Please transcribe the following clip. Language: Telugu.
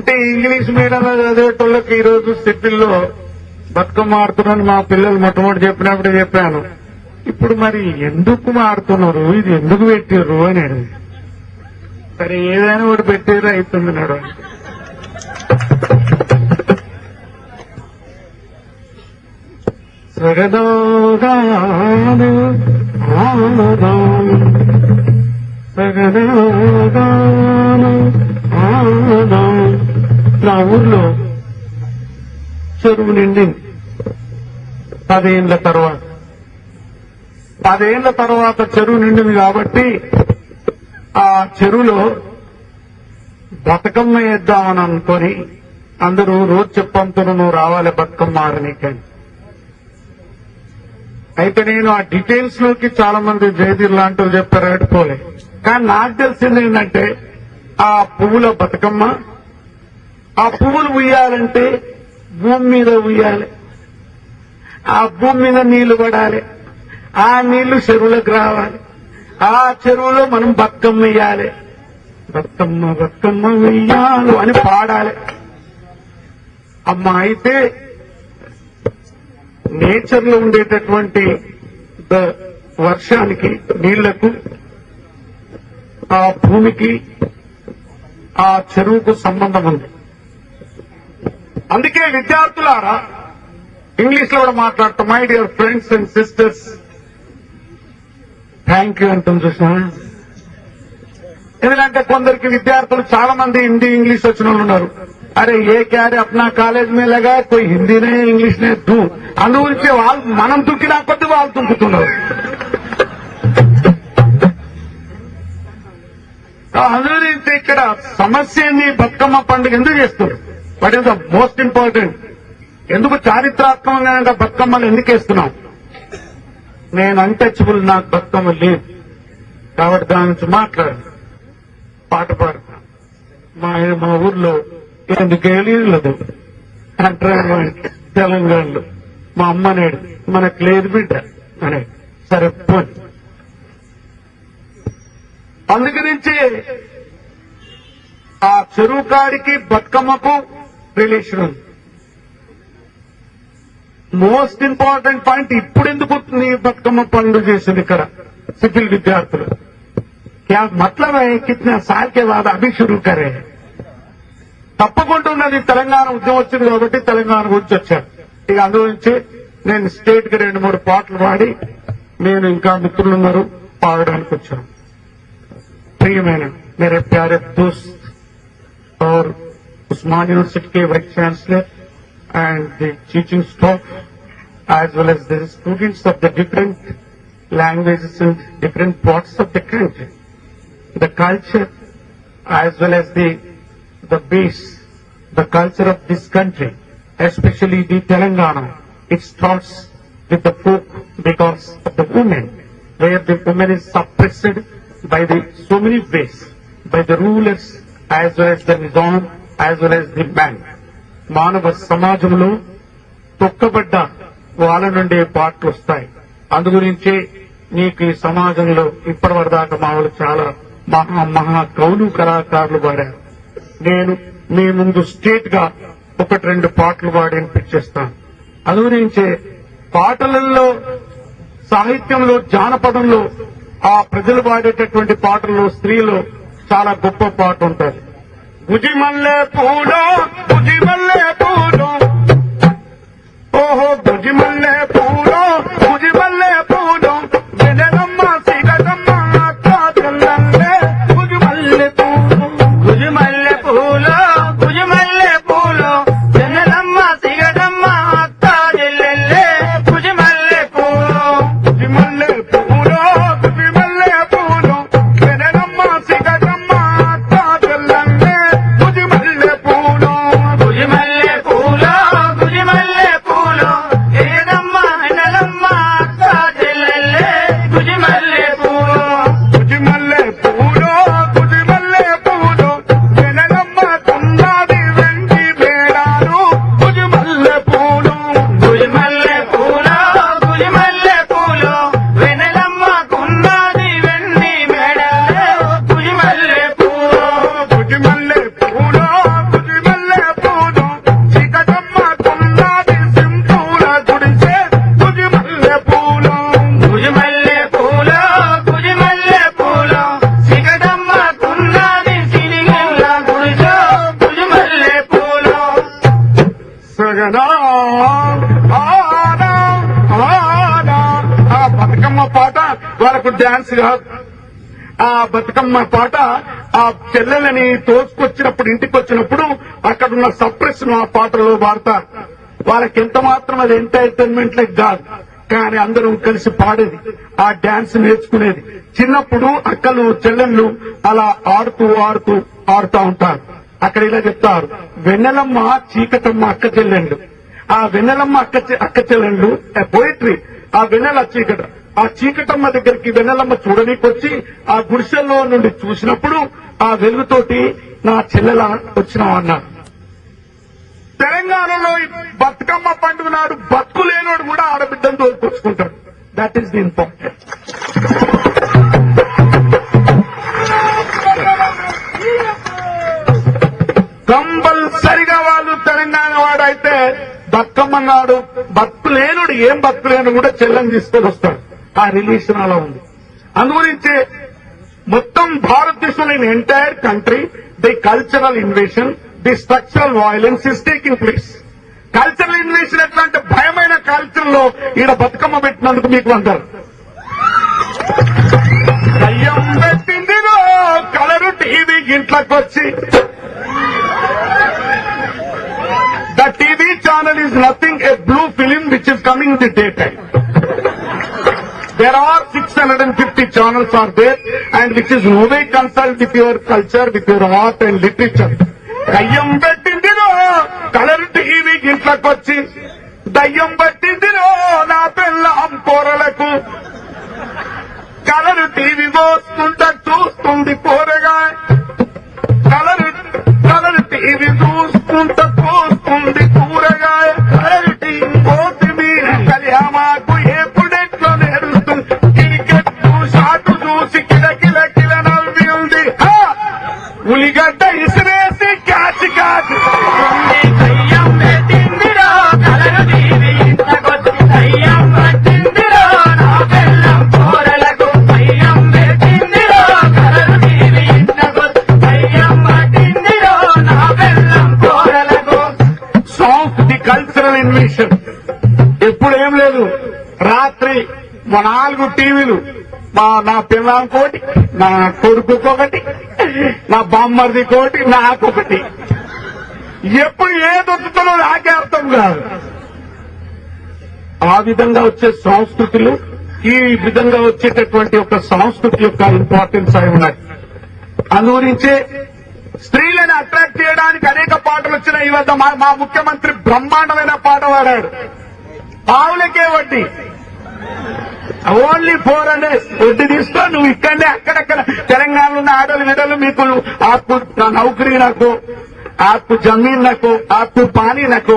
అంటే ఇంగ్లీష్ మీడియంలో చదివేటోళ్ళకి ఈ రోజు సిటీల్లో బతుకమ్మ ఆడుతున్నారని మా పిల్లలు మొట్టమొదటి చెప్పినప్పుడు చెప్పాను. ఇప్పుడు మరి ఎందుకు ఆడుతున్నారు, ఇది ఎందుకు పెట్టారు అని అడిగి, సరే ఏదైనా ఒకటి పెట్టారు అవుతుంది నాడు. సగదాగాను ఆనదాం సగదాగాను ఆనదాం. నా ఊర్లో చెరువు నిండింది 10 ఏళ్ల తర్వాత చెరువు నిండింది కాబట్టి ఆ చెరువులో బతుకమ్మ వేద్దామని అనుకొని అందరూ రోజు చెప్పంతును నువ్వు రావాలి బతుకమ్మ ఆడనీకని. అయితే నేను ఆ డీటెయిల్స్ లోకి చాలా మంది జయదీర్ లాంటి చెప్పారు, అడుకోలే. కానీ నాకు తెలిసింది ఏంటంటే ఆ పువ్వుల బతుకమ్మ, ఆ పువ్వులు ఉయ్యాలంటే భూమి మీద ఉయ్యాలి, ఆ భూమి మీద నీళ్లు పడాలి, ఆ నీళ్లు చెరువులకు రావాలి, ఆ చెరువులో మనం బతుకమ్మ వెయ్యాలి, బతుకమ్మ బతుకమ్మ వెయ్యాలి అని పాడాలి. అమ్మ అయితే నేచర్ లో ఉండేటటువంటి వర్షానికి, నీళ్లకు, ఆ భూమికి, ఆ చెరువుకు సంబంధం ఉంది. అందుకే విద్యార్థులారా, ఇంగ్లీష్ లో కూడా మాట్లాడతాం, my dear friends and sisters, thank you అంటుంది చూసినా. ఎందుకంటే కొందరికి విద్యార్థులు చాలా మంది హిందీ ఇంగ్లీష్ వచ్చిన వాళ్ళు ఉన్నారు. అరే ఏ క్యారే అప్నా కాలేజ్ మే లగా కోయి హిందీనే ఇంగ్లీష్ నే దూ, అందుగురించి వాళ్ళు మనం దుక్కినా కొద్ది వాళ్ళు దుంకుతున్నారు. అందుగురించి ఇక్కడ సమస్య ఏంది, బతుకమ్మ పండుగ ఎందుకు చేస్తారు, what is the most important, ఎందుకు చారిత్రాత్మకంగా బతుకమ్మలు ఎందుకు వేస్తున్నాం. నేను అన్టచబుల్, నాకు బతుకమ్మ లేదు కాబట్టి దాని నుంచి మాట్లాడు, పాట పాడతా. మా ఊర్లో ఎందుకు లేదు అంటే తెలంగాణలో మా అమ్మ నేడు మనకు లేదు బిడ్డ అనే సరే పోని. అందుగురించి ఆ చెరువు కాడికి బతుకమ్మకు రిలేషన్ ఉంది. మోస్ట్ ఇంపార్టెంట్ పాయింట్, ఇప్పుడు ఎందుకు నీ బతుకమ్మ పండుగ చేసింది ఇక్కడ సివిల్ విద్యార్థులు, क्या मतलब है कितने साल के बाद अभी शुरू करे. తప్పకుండా ఉన్నది తెలంగాణ ఉద్యమం వచ్చింది కాబట్టి తెలంగాణ గురించి వచ్చాను. ఇక అందుగురించి నేను స్టేట్ కి 2-3 పాటలు పాడి, నేను ఇంకా మిత్రులున్నారు పాడడానికి వచ్చాను. ప్రియమైన मेरे प्यारे दोस्त और उस्मान यूनिवर्सिटी के vice chancellor and the teaching staff as well as the students of the different languages and different parts of the country, the culture as well as the base, the culture of this country, especially the Telangana, it starts with the folk because of the women, where the woman is suppressed by the so many ways, by the rulers as well as the Nizam as well as the man. మానవ సమాజంలో తొక్కబడ్డ వాళ్ళ నుండి పాటలు వస్తాయి. అందుగురించి నీకు ఈ సమాజంలో ఇప్పటివరదాకా మా వాళ్ళు చాలా మహా కవులు కళాకారులు పాడారు. నేను మీ ముందు స్టేట్ గా 1-2 పాటలు పాడి అనిపించేస్తాను. అందుగురించే పాటలలో, సాహిత్యంలో, జానపదంలో, ఆ ప్రజలు పాడేటటువంటి పాటల్లో స్త్రీలో చాలా గొప్ప పాట ఉంటుంది. భుజిమల్లె పూలో భుజిమల్లె పూలో, ఓహో భుజిమల్లె పూలో భుజిమల్లె పూలో, వెనలమ్మ సిగదమ్మ కాదల్లే భుజిమల్లె పూలో, భుజిమల్లె పూలో భుజిమల్లె పూలో, వెనలమ్మ సిగదమ్మ కాదల్లే భుజిమల్లె పూలో, భుజిమల్లె పూలో భుజిమల్లె పూలో, వెనలమ్మ సిగదమ్మ కాదల్లే భుజిమల్లె పూలో, భుజిమల్లె పూలో భుజిమల్లె పూలో, ఏదమ్మ జగనా ఆ బతుకమ్మ పాట వాళ్ళకు డాన్స్ కాదు. ఆ బతుకమ్మ పాట ఆ చెల్లెలని తోసుకొచ్చినప్పుడు, ఇంటికి వచ్చినప్పుడు అక్కడున్న సప్రెస్ ను ఆ పాటలో వాడతారు. వాళ్ళకి ఎంత మాత్రం అది ఎంటర్టైన్మెంట్ లైక్ కాదు, కానీ అందరూ కలిసి పాడేది, ఆ డాన్స్ నేర్చుకునేది. చిన్నప్పుడు అక్కలు చెల్లెళ్ళు అలా ఆడుతా ఉంటారు. అక్కడ ఇలా చెప్తారు, వెన్నెలమ్మ చీకటమ్మ అక్క చెల్లెళ్ళు. ఆ వెన్నెలమ్మ అక్క చెల్లెళ్ళు పోయిట్రీ. ఆ వెన్నెల చీకట, ఆ చీకటమ్మ దగ్గరికి వెన్నెలమ్మ చూడనీకొచ్చి ఆ గుడిసెల్లో నుండి చూసినప్పుడు ఆ వెలుగుతోటి నా చెల్లెల వచ్చినావు అన్నారు. తెలంగాణలో ఈ బతుకమ్మ పండుగ నాడు బతుకు లేనోడు కూడా ఆడబిడ్డను తోలుకొచ్చుకుంటాడు. That is the important. కంపల్సరిగా వాళ్ళు తెలంగాణ వాడైతే బతుకమ్మ నాడు బతుకు లేనుడు, ఏం బతుకు లేను కూడా చెల్లని తీసుకొని వస్తాడు. ఆ రిలీషన్ అలా ఉంది. అందుగురించి మొత్తం భారతదేశంలో in entire country the cultural invasion, the structural violence is taking place. Cultural invasion ఎట్లా అంటే భయమైన కల్చర్ లో ఈడ బతుకమ్మ పెట్టినందుకు మీకు అంటారు దయ్యం పెట్టింది కలరు టీవీ ఇంట్లోకి వచ్చి. The TV channel is nothing, a blue film which is coming in the daytime. There are 650 channels are there, and which is no way concerned with your culture, with your art and literature. దయ్యం పెట్టిందిరో కలర్ టీవీ ఇంట్లోకి వచ్చి, దయ్యం పెట్టిందిరో నా పిల్లం కూరలకు, కలర్ టీవీ మోస్తుంటే చూస్తుంది కూరగా, కలర్ టీవీ చూస్తుంటే పోస్తుంది కూరగాయ, కలర్ టీవీ కొత్తిమీర కళ్యామాకు ఎప్పుడెట్లో నేరుస్తుంది, క్రికెట్ షాటు చూసి కిలకిల నవ్వి ఉంది, ఉలిగడ్డ ఇసిరేసి క్యాచ్ కాదు. దయ్యం పెట్టిందిరో కలర్ టీవీ ఇంట్లోకొచ్చి, దయ్యం పెట్టిందిరో నా బెల్లం కూరలకు, దయ్యం పెట్టిందిరో కలర్ టీవీ ఇంట్లోకొచ్చి, దయ్యం పెట్టిందిరో నా బెల్లం కూరలకు. Songs the cultural invasion. ఎప్పుడు ఏం లేదు, రాత్రి మా 4 టీవీలు, నా పిల్లాంకోటి, నా కొడుకుకొకటి, నా బామ్మర్ది కోటి, నాకొకటి. ఎప్పుడు ఏదొచ్చుతుందో నాకే అర్థం కాదు. ఆ విధంగా వచ్చే సంస్కృతులు, ఈ విధంగా వచ్చేటటువంటి ఒక సంస్కృతి యొక్క ఇంపార్టెన్స్ అయి ఉన్నాయి. అందుగురించే స్త్రీలను అట్రాక్ట్ చేయడానికి అనేక పాటలు వచ్చినాయి. ఈ వద్ద మా ముఖ్యమంత్రి బ్రహ్మాండమైన పాట పాడాడు, ఆవులకే వడ్డీ, ఓన్లీ 400 వడ్డీ తీసుకో, నువ్వు ఇక్కడనే అక్కడక్కడ తెలంగాణలో ఉన్న ఆడలు విడలు మీకు ఆకు నౌకరీ నాకు, ఆకు జమీన్ నాకు, ఆకు పానీ నాకు.